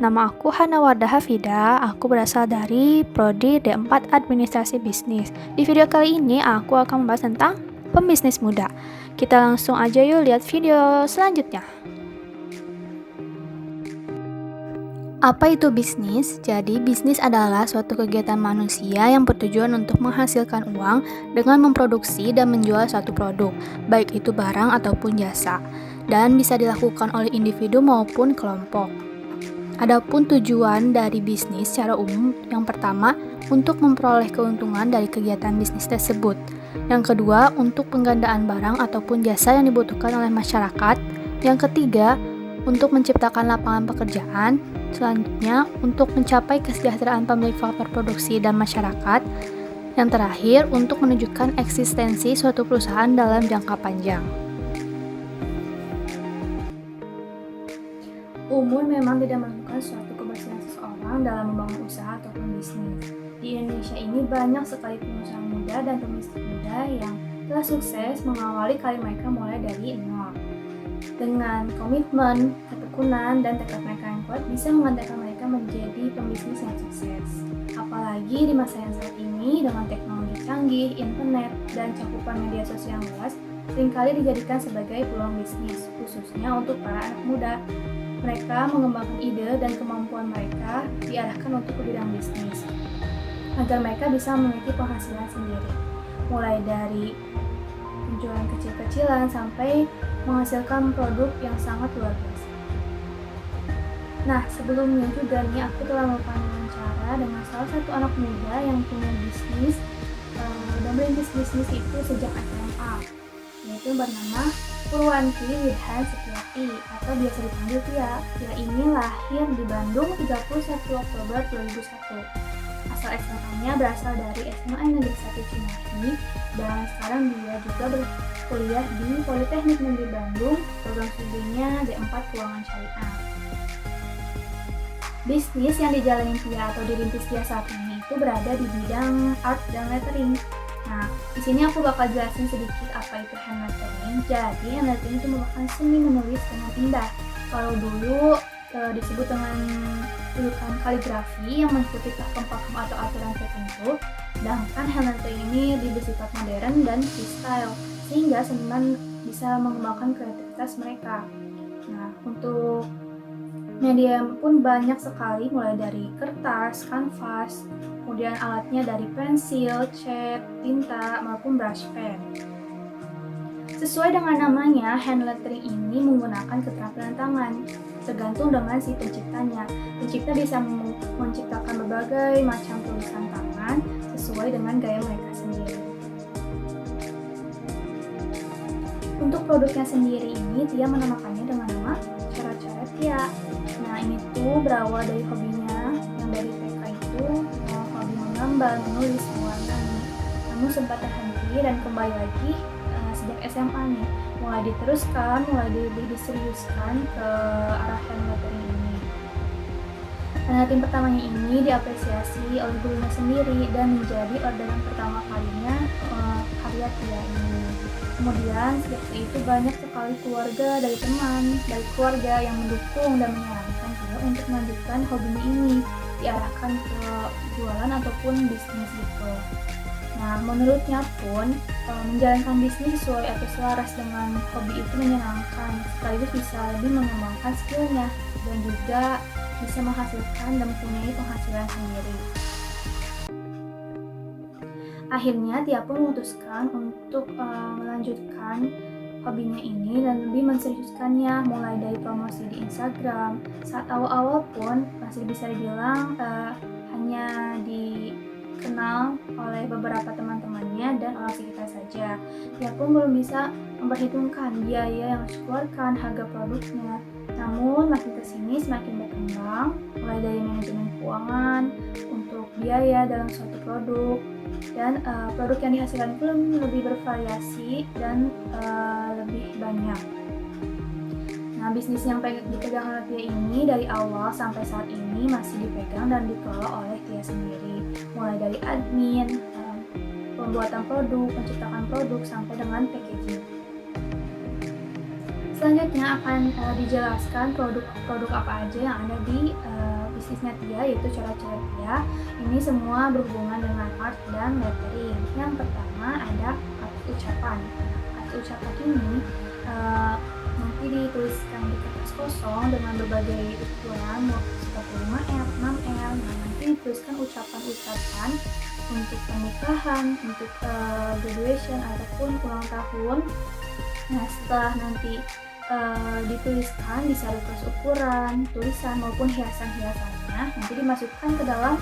nama aku Hana Wardah Hafida, aku berasal dari Prodi D4 Administrasi Bisnis. Di video kali ini aku akan membahas tentang pembisnis muda. Kita langsung aja yuk lihat video selanjutnya. Apa itu bisnis? Jadi, bisnis adalah suatu kegiatan manusia yang bertujuan untuk menghasilkan uang dengan memproduksi dan menjual suatu produk, baik itu barang ataupun jasa, dan bisa dilakukan oleh individu maupun kelompok. Adapun tujuan dari bisnis secara umum, yang pertama, untuk memperoleh keuntungan dari kegiatan bisnis tersebut. Yang kedua, untuk penggandaan barang ataupun jasa yang dibutuhkan oleh masyarakat. Yang ketiga, untuk menciptakan lapangan pekerjaan. Selanjutnya, untuk mencapai kesejahteraan pemilik faktor produksi dan masyarakat. Yang terakhir, untuk menunjukkan eksistensi suatu perusahaan dalam jangka panjang. Umur memang tidak menentukan suatu keberhasilan seseorang dalam membangun usaha ataupun bisnis. Di Indonesia ini banyak sekali pengusaha muda dan pembisnis muda yang telah sukses mengawali karir mereka mulai dari nol. Dengan komitmen, ketekunan, dan tekad mereka yang kuat bisa mengantarkan mereka menjadi pembisnis yang sukses. Apalagi di masa yang saat ini dengan teknologi canggih, internet, dan cakupan media sosial yang luas, seringkali dijadikan sebagai peluang bisnis, khususnya untuk para anak muda. Mereka mengembangkan ide dan kemampuan mereka diarahkan untuk ke bidang bisnis, agar mereka bisa memiliki penghasilan sendiri, mulai dari penjualan kecil-kecilan sampai menghasilkan produk yang sangat luar biasa. Nah, sebelumnya juga nih aku telah melakukan wawancara dengan salah satu anak muda yang punya bisnis dan merintis bisnis itu sejak SMA, yaitu bernama Purwanti Widhan Setiati atau biasa dipanggil Tia. Tia ini lahir di Bandung 31 Oktober 2001. Asal SMA-nya berasal dari SMA Negeri 1 Cimahi dan sekarang dia juga berkuliah di Politeknik Negeri Bandung, program studinya D4 Keuangan Syariah. Bisnis yang dijalani Tia atau dirintis Tia saat ini itu berada di bidang art dan lettering. Nah, di sini aku bakal jelasin sedikit apa itu hand lettering. Jadi, hand lettering itu merupakan seni menulis dengan indah. Kalau dulu disebut dengan julukan kaligrafi yang mengikuti pakem-pakem atau aturan tertentu, sedangkan hand lettering ini bersifat modern dan freestyle, sehingga seniman bisa mengembangkan kreativitas mereka. Nah, untuk media pun banyak sekali, mulai dari kertas, kanvas, kemudian alatnya dari pensil, cat, tinta, maupun brush pen. Sesuai dengan namanya, hand lettering ini menggunakan keterampilan tangan, tergantung dengan si penciptanya. Pencipta bisa menciptakan berbagai macam tulisan tangan sesuai dengan gaya mereka sendiri. Untuk produknya sendiri ini, Tia menamakannya dengan nama Coret-Coret Tia. Nah, ini tuh berawal dari hobinya yang dari TK itu hobi menggambar, menulis, mewarnai. Namun sempat terhenti dan kembali lagi sejak SMA nih, mulai diteruskan, mulai diseriuskan ke arah hand lettering ini. Hand lettering pertamanya ini diapresiasi oleh gurunya sendiri dan menjadi orderan pertama kalinya karya Tia ini. Kemudian sejak itu banyak sekali keluarga, dari teman, dari keluarga yang mendukung dan menyarankan Tia untuk melanjutkan hobinya ini, diarahkan ke jualan ataupun bisnis gitu. Nah, menurutnya pun menjalankan bisnis sesuai atau selaras dengan hobi itu menyenangkan, sekaligus bisa lebih mengembangkan skillnya dan juga bisa menghasilkan dan mempunyai penghasilan sendiri. Akhirnya Tia pun memutuskan untuk melanjutkan hobinya ini dan lebih menseriuskannya, mulai dari promosi di Instagram. Saat awal-awal pun masih bisa dibilang hanya dikenal oleh beberapa teman-temannya dan orang sekitar saja. Dia pun belum bisa memperhitungkan biaya yang harus dikeluarkan, harga produknya. Namun makin kesini semakin berkembang, mulai dari manajemen keuangan, untuk biaya dalam suatu produk, dan produk yang dihasilkan pun lebih bervariasi dan lebih banyak. Nah, bisnis yang dipegang oleh Tia ini dari awal sampai saat ini masih dipegang dan dikelola oleh Tia sendiri, mulai dari admin, pembuatan produk, penciptakan produk, sampai dengan packaging. Selanjutnya akan dijelaskan produk-produk apa aja yang ada di bisnisnya Tia, yaitu coret-coret Tia. Ini semua berhubungan dengan art dan lettering. Yang pertama ada kartu ucapan. Kartu ucapan ini nanti dituliskan di kertas kosong dengan berbagai ukuran, seperti 5L, 6L. Nah, nanti dituliskan ucapan-ucapan untuk pernikahan, untuk graduation ataupun ulang tahun. Nah, setelah nanti dituliskan bisa request ukuran, tulisan maupun hiasan-hiasannya, nanti dimasukkan ke dalam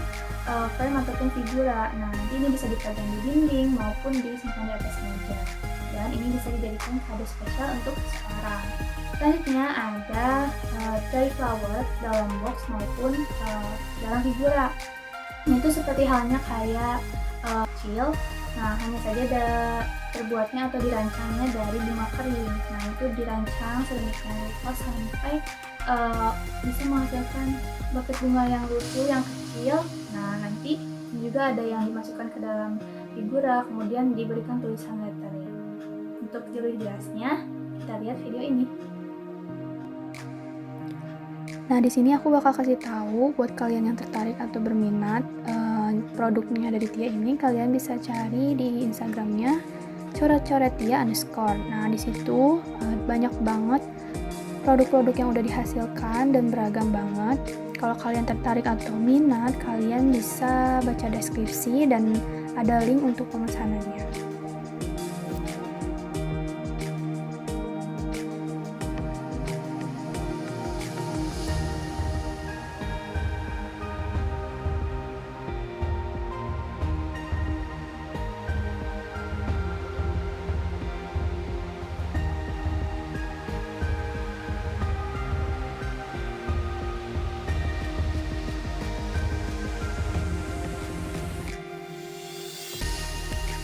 frame ataupun figura. Nah, nanti ini bisa dipajang di dinding maupun disimpan di atas meja. Dan ini bisa dijadikan kado spesial untuk seseorang. Selanjutnya ada cherry flower dalam box maupun dalam figura. Itu seperti halnya kayak kecil. Nah, hanya saja terbuatnya atau dirancangnya dari bunga kering. Nah, itu dirancang sedemikian rupa sampai bisa menghasilkan buket bunga yang lucu, yang kecil. Nah, nanti juga ada yang dimasukkan ke dalam figura, kemudian diberikan tulisan lettering. Untuk lebih jelasnya, kita lihat video ini. Nah, di sini aku bakal kasih tahu buat kalian yang tertarik atau berminat produknya dari Tia ini, kalian bisa cari di Instagramnya coret-coret_tia_. Nah, di situ banyak banget produk-produk yang udah dihasilkan dan beragam banget. Kalau kalian tertarik atau minat, kalian bisa baca deskripsi dan ada link untuk pemesanannya.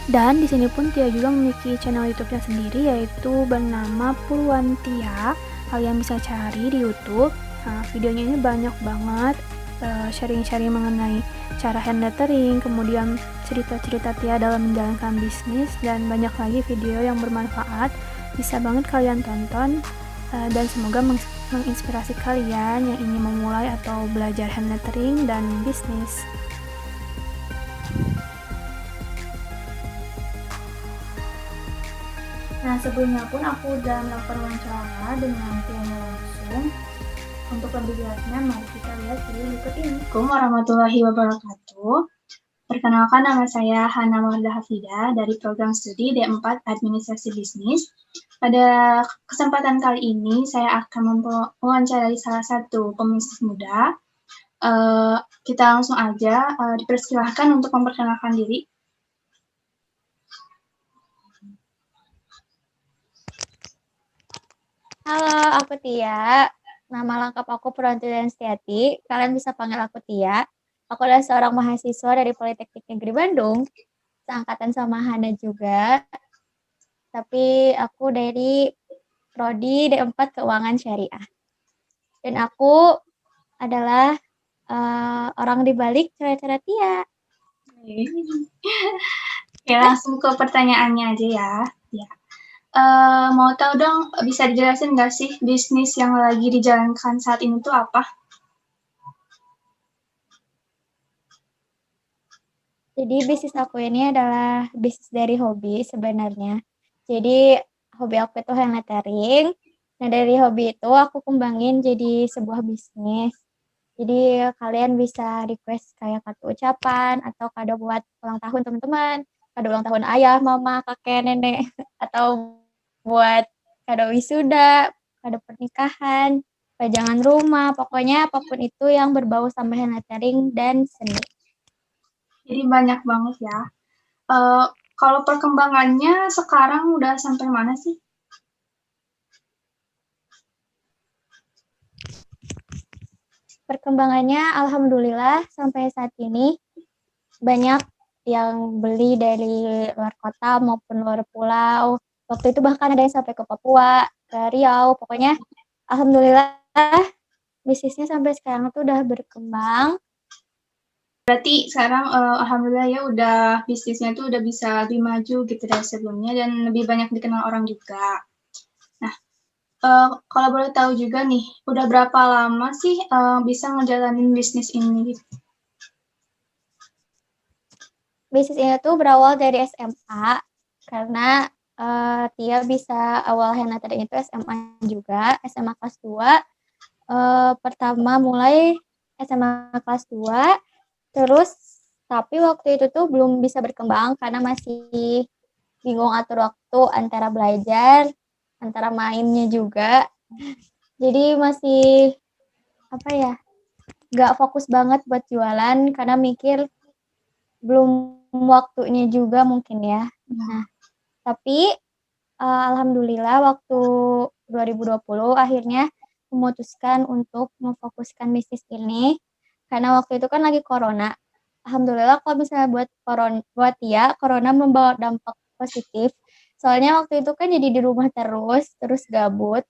Dan di sini pun Tia juga memiliki channel YouTube-nya sendiri, yaitu bernama Purwantia. Kalian bisa cari di YouTube. Nah, videonya ini banyak banget sharing-sharing mengenai cara hand lettering, kemudian cerita-cerita Tia dalam menjalankan bisnis, dan banyak lagi video yang bermanfaat. Bisa banget kalian tonton, dan semoga menginspirasi kalian yang ingin memulai atau belajar hand lettering dan bisnis. Nah, sebelumnya pun aku udah melakukan wawancara dengan Tianya langsung. Untuk lebih jelasnya, mari kita lihat video berikut ini. Assalamualaikum warahmatullahi wabarakatuh. Perkenalkan, nama saya Hana Mawardah Hafidah dari program studi D4 Administrasi Bisnis. Pada kesempatan kali ini, saya akan mewawancarai salah satu pebisnis muda. Kita langsung aja, dipersilahkan untuk memperkenalkan diri. Halo, aku Tia. Nama lengkap aku Purwantia Setiati. Kalian bisa panggil aku Tia. Aku adalah seorang mahasiswa dari Politeknik Negeri Bandung, seangkatan sama Hana juga. Tapi aku dari Prodi D4 Keuangan Syariah. Dan aku adalah orang di balik coret-coret Tia. Ya, langsung ke pertanyaannya aja ya. Mau tahu dong, bisa dijelasin nggak sih bisnis yang lagi dijalankan saat ini tuh apa? Jadi bisnis aku ini adalah bisnis dari hobi sebenarnya. Jadi hobi aku itu hand lettering. Nah, dari hobi itu aku kembangin jadi sebuah bisnis. Jadi kalian bisa request kayak kartu ucapan atau kado buat ulang tahun teman-teman, kado ulang tahun ayah, mama, kakek, nenek, atau buat kado wisuda, kado pernikahan, pajangan rumah, pokoknya apapun itu yang berbau sama hand lettering dan seni. Jadi banyak banget ya. Kalau perkembangannya sekarang udah sampai mana sih? Perkembangannya alhamdulillah sampai saat ini banyak yang beli dari luar kota maupun luar pulau. Waktu itu bahkan ada yang sampai ke Papua, ke Riau. Pokoknya alhamdulillah bisnisnya sampai sekarang tuh udah berkembang. Berarti sekarang alhamdulillah ya udah bisnisnya tuh udah bisa lebih maju gitu dari sebelumnya dan lebih banyak dikenal orang juga. Nah, Kalau boleh tahu juga nih, udah berapa lama sih bisa ngejalanin bisnis ini? Bisnis ini tuh berawal dari SMA karena Tia bisa awal henna trading itu SMA juga, SMA kelas 2. Pertama mulai SMA kelas 2, terus tapi waktu itu tuh belum bisa berkembang karena masih bingung atur waktu antara belajar, antara mainnya juga. Jadi masih apa ya, gak fokus banget buat jualan karena mikir belum waktunya juga mungkin ya. Nah, tapi alhamdulillah waktu 2020 akhirnya memutuskan untuk memfokuskan bisnis ini karena waktu itu kan lagi corona. Alhamdulillah kalau misalnya buat dia corona membawa dampak positif. Soalnya waktu itu kan jadi di rumah terus gabut.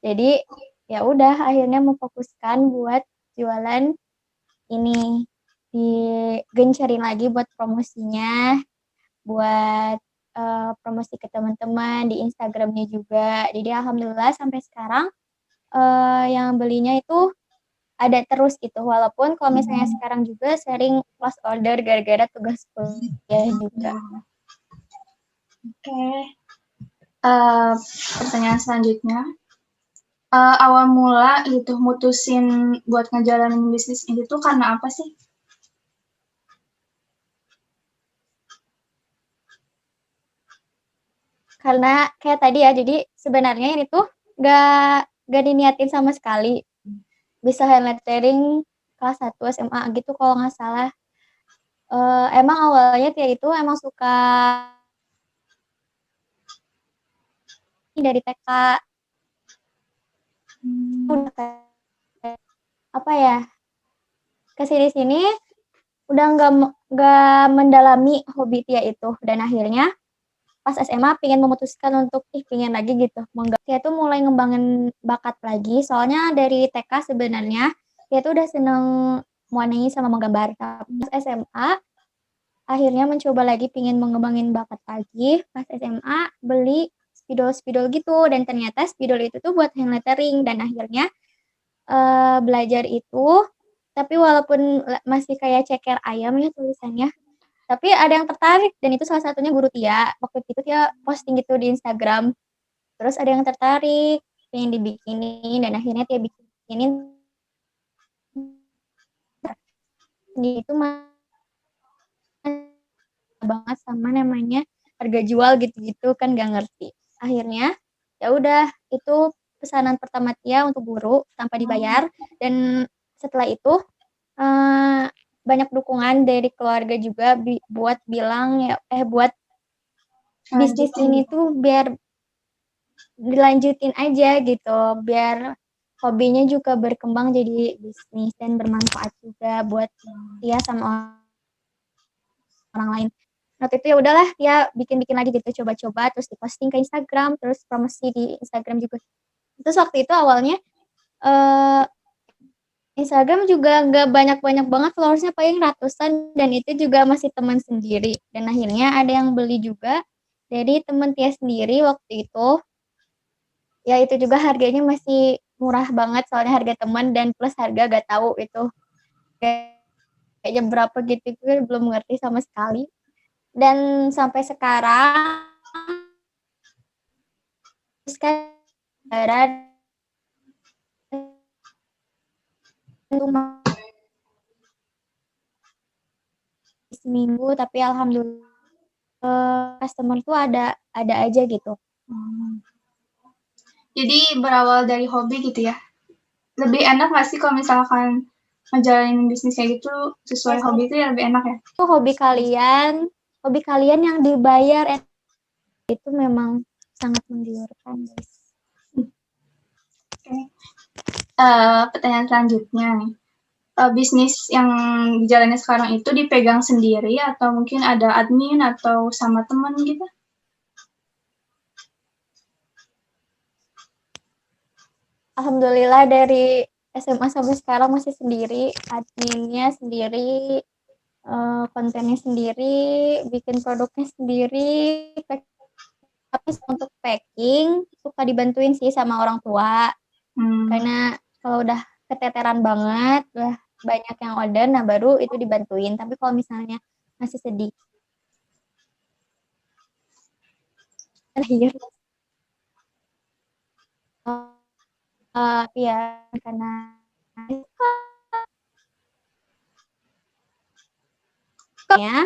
Jadi ya udah akhirnya memfokuskan buat jualan ini, digencarin lagi buat promosinya, buat promosi ke teman-teman di Instagramnya juga. Jadi alhamdulillah sampai sekarang yang belinya itu ada terus gitu. Walaupun kalau misalnya sekarang juga sering close order gara-gara tugas kuliah juga. Oke. Pertanyaan selanjutnya, awal mula gitu mutusin buat ngejalanin bisnis ini tuh karena apa sih? Karena kayak tadi ya, jadi sebenarnya ini tuh gak diniatin sama sekali. Bisa hand lettering kelas 1 SMA gitu kalau nggak salah. Emang awalnya Tia itu emang suka dari TK. Udah kayak apa ya, kesini-sini udah nggak mendalami hobi Tia itu, dan akhirnya pas SMA pengen memutuskan untuk pengen lagi gitu. Tia tuh mulai ngembangin bakat lagi, soalnya dari TK sebenarnya Tia tuh udah seneng mewarnai sama menggambar. Pas SMA akhirnya mencoba lagi pengen mengembangin bakat lagi. Pas SMA beli spidol-spidol gitu, dan ternyata spidol itu tuh buat hand lettering, dan akhirnya belajar itu, tapi walaupun masih kayak ceker ayam ya tulisannya, tapi ada yang tertarik, dan itu salah satunya guru Tia. Waktu itu Tia posting gitu di Instagram, terus ada yang tertarik pengen dibikinin, dan akhirnya Tia bikinin. Itu mah banget sama namanya harga jual gitu-gitu kan, gak ngerti. Akhirnya ya udah, itu pesanan pertama Tia untuk guru tanpa dibayar, dan setelah itu banyak dukungan dari keluarga juga buat bilang ya buat bisnis ini tuh biar dilanjutin aja gitu, biar hobinya juga berkembang jadi bisnis dan bermanfaat juga buat Tia sama orang lain. Waktu itu ya udahlah Tia bikin-bikin lagi gitu, coba-coba, terus diposting ke Instagram, terus promosi di Instagram juga. Terus waktu itu awalnya Instagram juga nggak banyak-banyak banget followersnya, paling ratusan, dan itu juga masih teman sendiri. Dan akhirnya ada yang beli juga dari teman Tia sendiri waktu itu. Ya itu juga harganya masih murah banget, soalnya harga teman dan plus harga gak tahu itu kayaknya berapa gitu, gue belum ngerti sama sekali. Dan sampai sekarang sekarang seminggu, tapi alhamdulillah customer tuh ada aja gitu. Jadi berawal dari hobi gitu ya. Lebih enak nggak sih kalau misalkan ngejalanin bisnis kayak gitu sesuai hobi itu ya lebih enak ya? Itu hobi kalian yang dibayar itu memang sangat menggiurkan, guys. Okay. Pertanyaan selanjutnya nih. Bisnis yang dijalani sekarang itu dipegang sendiri atau mungkin ada admin atau sama teman gitu? Alhamdulillah dari SMA sampai sekarang masih sendiri, adminnya sendiri, kontennya sendiri, bikin produknya sendiri, Terus untuk packing suka dibantuin sih sama orang tua, karena kalau udah keteteran banget, udah banyak yang order, nah baru itu dibantuin. Tapi kalau misalnya masih sedikit, terakhir ya karena ya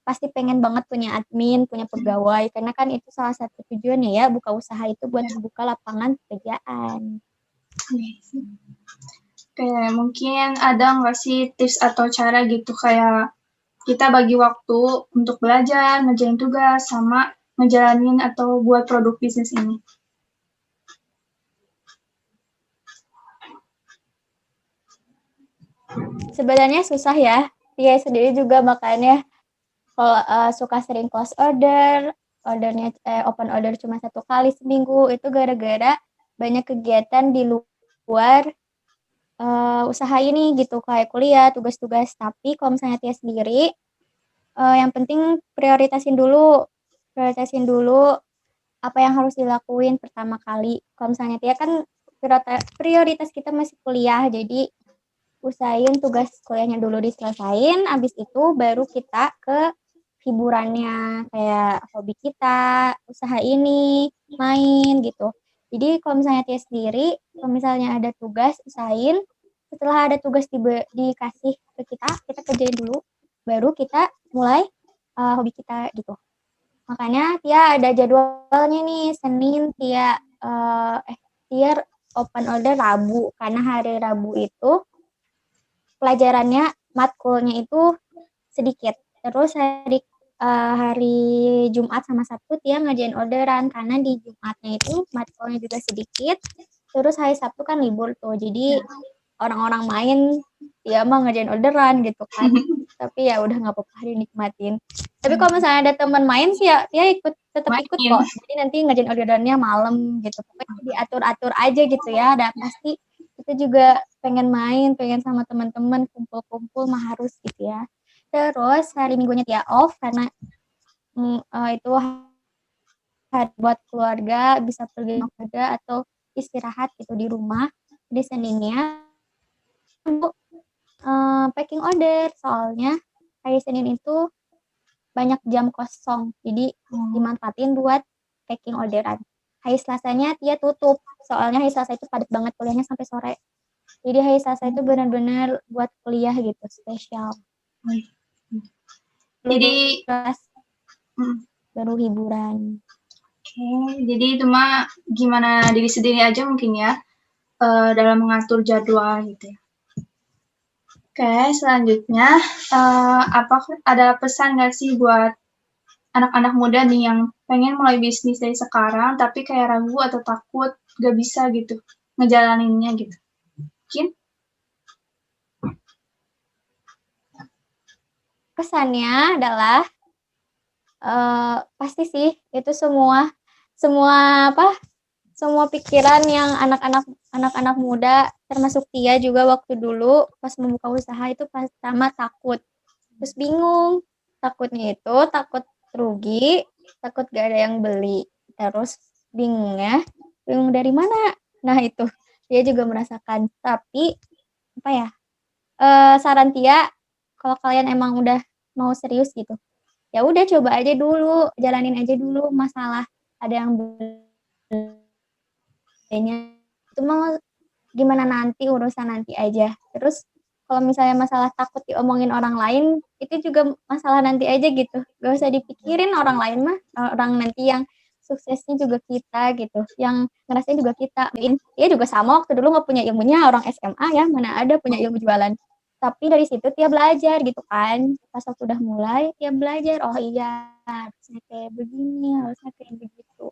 pasti pengen banget punya admin, punya pegawai, karena kan itu salah satu tujuannya ya, buka usaha itu buat membuka lapangan pekerjaan. Kayak mungkin ada nggak sih tips atau cara gitu kayak kita bagi waktu untuk belajar, ngerjain tugas, sama ngejalanin atau buat produk bisnis ini? Sebenarnya susah ya, dia sendiri juga makanya kalau suka sering close ordernya open order cuma 1 kali seminggu, itu gara-gara banyak kegiatan di luar usaha ini gitu, kayak kuliah, tugas-tugas. Tapi kalau misalnya Tia sendiri, yang penting prioritasin dulu apa yang harus dilakuin pertama kali. Kalau misalnya Tia kan prioritas kita masih kuliah, jadi usahain tugas kuliahnya dulu diselesain, abis itu baru kita ke hiburannya, kayak hobi kita, usaha ini, main gitu. Jadi kalau misalnya Tia sendiri, kalau misalnya ada tugas, usahain setelah ada tugas dikasih ke kita kerjain dulu, baru kita mulai hobi kita gitu. Makanya Tia ada jadwalnya nih, Senin Tia open order Rabu, karena hari Rabu itu pelajarannya, matkulnya itu sedikit. Terus hari Jumat sama Sabtu Tia ngerjain orderan, karena di Jumatnya itu matkulnya juga sedikit. Terus hari Sabtu kan libur tuh, jadi orang-orang main, Tia mah ngerjain orderan gitu kan. Tapi ya udah nggak apa-apa, dinikmatin. Tapi kalau misalnya ada teman main sih ya Tia tetap ikut kok. Jadi nanti ngerjain orderannya malam gitu. Pokoknya diatur-atur aja gitu ya. Ada pasti kita juga pengen main, pengen sama teman-teman kumpul-kumpul mah harus gitu ya. Terus hari Minggunya Tia off karena itu hari buat keluarga, bisa pergi sama keluarga atau istirahat gitu di rumah. Di Seninnya packing order, soalnya hari Senin itu banyak jam kosong, jadi dimanfaatin buat packing orderan. Hari Selasanya Tia tutup, soalnya hari Selasa itu padat banget kuliahnya sampai sore. Jadi hari Selasa itu benar-benar buat kuliah gitu, spesial. Jadi baru hiburan. Jadi itu mah gimana diri sendiri aja mungkin ya, dalam mengatur jadwal gitu ya. Selanjutnya, apa ada pesan nggak sih buat anak-anak muda nih yang pengen mulai bisnis dari sekarang, tapi kayak ragu atau takut gak bisa gitu ngejalaninnya gitu? Mungkin? Kesannya adalah pasti sih itu semua pikiran yang anak-anak muda, termasuk Tia juga waktu dulu pas membuka usaha itu pertama takut, terus bingung. Takutnya itu takut rugi, takut gak ada yang beli, terus bingung dari mana. Nah itu Tia juga merasakan. Tapi apa ya, saran Tia, kalau kalian emang udah mau serius gitu, ya udah coba aja dulu, jalanin aja dulu. Masalah ada yang belinya itu mau gimana, nanti urusan nanti aja. Terus kalau misalnya masalah takut diomongin orang lain, itu juga masalah nanti aja gitu, gak usah dipikirin orang lain mah. Orang nanti yang suksesnya juga kita gitu, yang ngerasain juga kita. Dia juga sama waktu dulu nggak punya ilmunya orang SMA ya, mana ada punya ilmu jualan. Tapi dari situ Tia belajar gitu kan, pas waktu udah mulai Tia belajar, oh iya harusnya kayak begini, harusnya kayak begitu.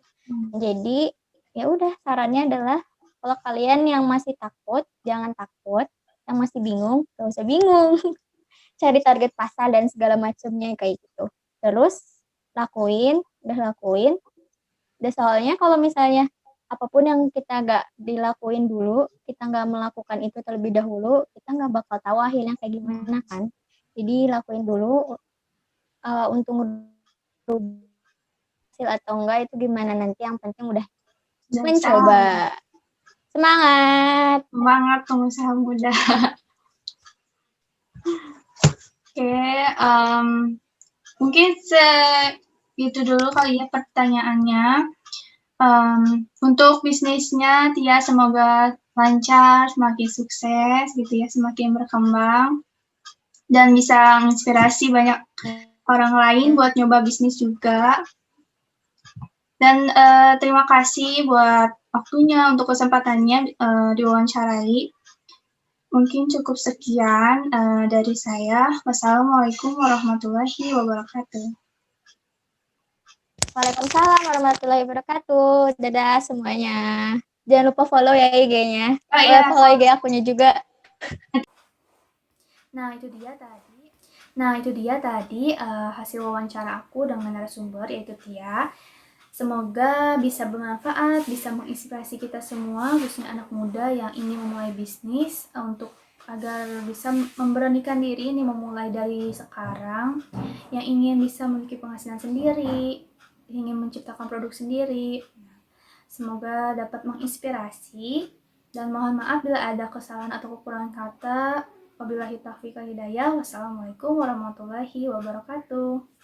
Jadi ya udah, sarannya adalah kalau kalian yang masih takut, jangan takut. Yang masih bingung, gak usah bingung. Cari target pasar dan segala macamnya kayak gitu. Terus udah lakuin. Udah, soalnya kalau misalnya apapun yang kita gak dilakuin dulu, kita gak melakukan itu terlebih dahulu, kita gak bakal tahu akhirnya kayak gimana kan. Jadi lakuin dulu, untung rugi berhasil atau enggak itu gimana nanti, yang penting udah Udah mencoba. usaha. Semangat. Semangat pengusaha muda. Oke, mungkin segitu dulu kali ya pertanyaannya. Untuk bisnisnya Tia semoga lancar, semakin sukses gitu ya, semakin berkembang dan bisa menginspirasi banyak orang lain buat nyoba bisnis juga. Dan terima kasih buat waktunya untuk kesempatannya diwawancarai. Mungkin cukup sekian dari saya. Wassalamualaikum warahmatullahi wabarakatuh. Waalaikumsalam warahmatullahi wabarakatuh. Dadah semuanya. Jangan lupa follow ya IG-nya. Oh iya, Follow IG akunya juga. Nah, itu dia tadi hasil wawancara aku dengan narasumber yaitu Tia. Semoga bisa bermanfaat, bisa menginspirasi kita semua, khususnya anak muda yang ingin memulai bisnis untuk agar bisa memberanikan diri ini memulai dari sekarang, yang ingin bisa memiliki penghasilan sendiri, ingin menciptakan produk sendiri. Semoga dapat menginspirasi dan mohon maaf bila ada kesalahan atau kekurangan kata. Wabillahi taufiq wal hidayah. Wassalamualaikum warahmatullahi wabarakatuh.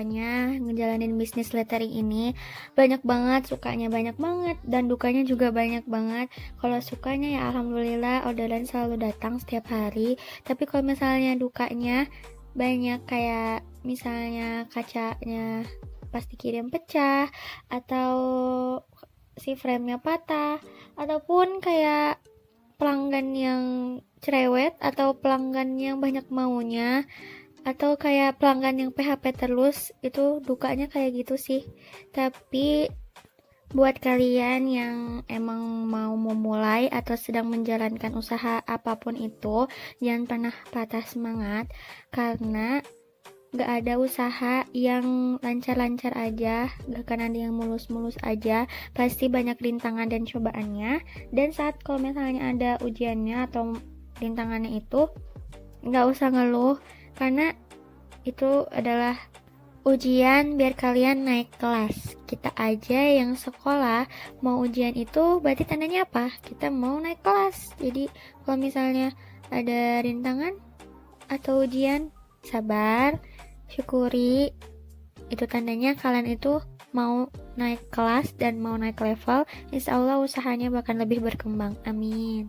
sukanya ngejalanin bisnis lettering ini. Banyak banget sukanya, banyak banget, dan dukanya juga banyak banget. Kalau sukanya ya alhamdulillah orderan selalu datang setiap hari. Tapi kalau misalnya dukanya banyak, kayak misalnya kacanya pas dikirim pecah, atau si frame-nya patah, ataupun kayak pelanggan yang cerewet, atau pelanggan yang banyak maunya, atau kayak pelanggan yang PHP terus. Itu dukanya kayak gitu sih. Tapi buat kalian yang emang mau memulai atau sedang menjalankan usaha apapun itu, jangan pernah patah semangat, karena gak ada usaha yang lancar-lancar aja, gak akan ada yang mulus-mulus aja, pasti banyak rintangan dan cobaannya. Dan saat kalau misalnya ada ujiannya atau rintangannya itu, gak usah ngeluh, karena itu adalah ujian biar kalian naik kelas. Kita aja yang sekolah mau ujian itu berarti tandanya apa? Kita mau naik kelas. Jadi kalau misalnya ada rintangan atau ujian, sabar, syukuri, itu tandanya kalian itu mau naik kelas dan mau naik level. Insya Allah usahanya bakal lebih berkembang, amin.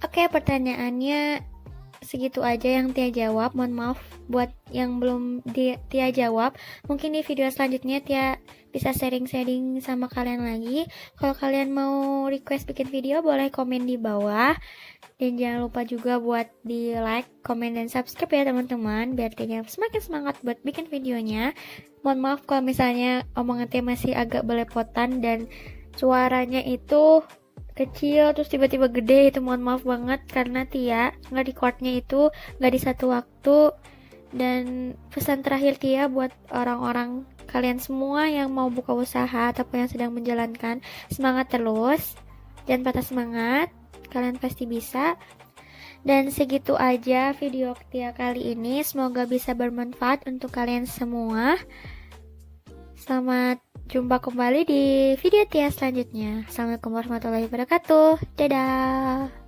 Oke, pertanyaannya segitu aja yang Tia jawab. Mohon maaf buat yang belum Tia jawab. Mungkin di video selanjutnya Tia bisa sharing-sharing sama kalian lagi. Kalau kalian mau request bikin video, boleh komen di bawah. Dan jangan lupa juga buat di like, komen, dan subscribe ya teman-teman, biar Tia semakin semangat buat bikin videonya. Mohon maaf kalau misalnya omongan Tia masih agak belepotan dan suaranya itu kecil terus tiba-tiba gede. Itu mohon maaf banget, karena Tia nge-recordnya itu gak di satu waktu. Dan pesan terakhir Tia buat orang-orang kalian semua yang mau buka usaha ataupun yang sedang menjalankan, semangat terus, jangan patah semangat, kalian pasti bisa. Dan segitu aja video Tia kali ini, semoga bisa bermanfaat untuk kalian semua. Selamat jumpa kembali di video Tia selanjutnya. Assalamualaikum warahmatullahi wabarakatuh. Dadah.